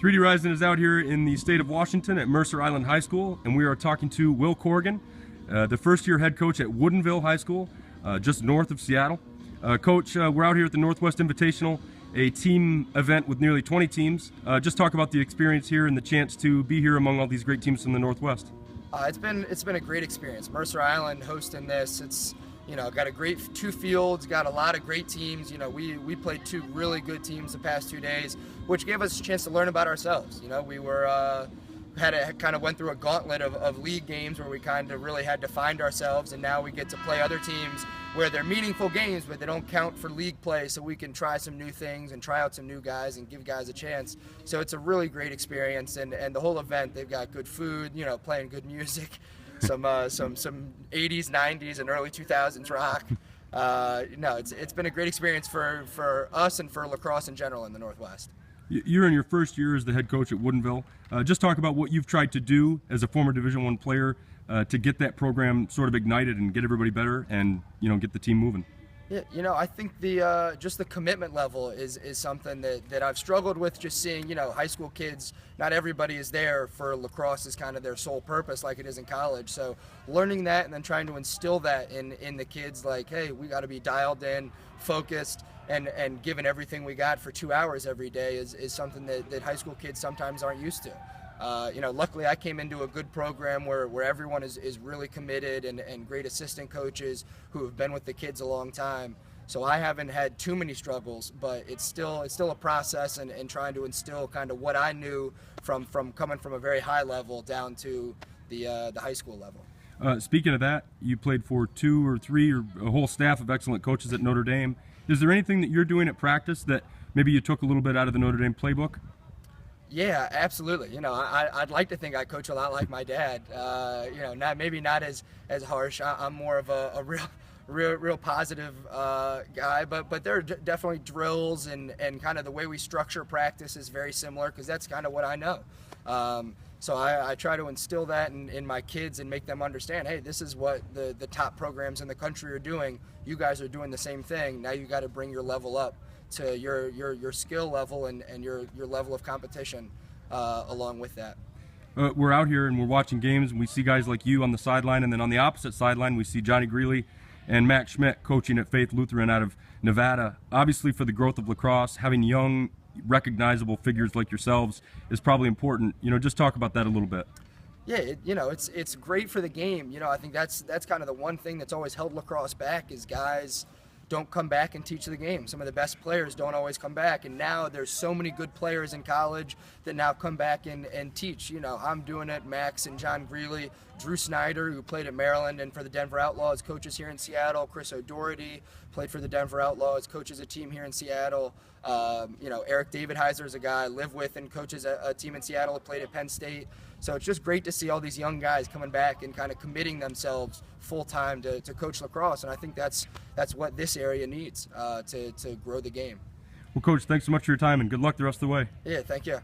3D Rising is out here in the state of Washington at Mercer Island High School, and we are talking to Will Corrigan, the first-year head coach at Woodinville High School, just north of Seattle. Coach, we're out here at the Northwest Invitational, a team event with nearly 20 teams. Just talk about the experience here and the chance to be here among all these great teams from the Northwest. It's been a great experience. Mercer Island hosting this. It's got a great two fields, got a lot of great teams. We played two really good teams the past 2 days, which gave us a chance to learn about ourselves. We were kind of went through a gauntlet of league games where we kind of really had to find ourselves, and now we get to play other teams where they're meaningful games, but they don't count for league play, so we can try some new things and try out some new guys and give guys a chance. So it's a really great experience, and the whole event, they've got good food, playing good music, some 80s, 90s, and early 2000s rock. It's been a great experience for us and for lacrosse in general in the Northwest. You're in your first year as the head coach at Woodinville. Just talk about what you've tried to do as a former Division I player to get that program sort of ignited and get everybody better and get the team moving. Yeah, I think just the commitment level is something that I've struggled with, just seeing, high school kids, not everybody is there for lacrosse as kind of their sole purpose like it is in college. So learning that and then trying to instill that in the kids, like, hey, we got to be dialed in, focused, and giving everything we got for 2 hours every day is something that high school kids sometimes aren't used to. Luckily I came into a good program where everyone is really committed and great assistant coaches who have been with the kids a long time. So I haven't had too many struggles, but it's still a process and trying to instill kind of what I knew from coming from a very high level down to the high school level. Speaking of that, you played for 2 or 3 or a whole staff of excellent coaches at Notre Dame. Is there anything that you're doing at practice that maybe you took a little bit out of the Notre Dame playbook? Yeah, absolutely. I'd like to think I coach a lot like my dad. Maybe not as harsh. I'm more of a real positive guy, but there are definitely drills and kind of the way we structure practice is very similar because that's kind of what I know. So I try to instill that in my kids and make them understand, hey, this is what the top programs in the country are doing. You guys are doing the same thing. Now you got to bring your level up to your skill level and your level of competition along with that. We're out here and we're watching games and we see guys like you on the sideline, and then on the opposite sideline we see Johnny Greeley and Matt Schmidt coaching at Faith Lutheran out of Nevada. Obviously, for the growth of lacrosse, having young, recognizable figures like yourselves is probably important. Just talk about that a little bit. Yeah, it's great for the game. I think that's kind of the one thing that's always held lacrosse back is guys don't come back and teach the game. Some of the best players don't always come back, and now there's so many good players in college that now come back and teach. I'm doing it, Max and John Greeley, Drew Snyder, who played at Maryland and for the Denver Outlaws, coaches here in Seattle, Chris O'Doherty played for the Denver Outlaws, coaches a team here in Seattle. Eric Davidheiser is a guy I live with and coaches a team in Seattle, played at Penn State. So it's just great to see all these young guys coming back and kind of committing themselves full-time to coach lacrosse, and I think that's what this area needs to grow the game. Well, Coach, thanks so much for your time, and good luck the rest of the way. Yeah, thank you.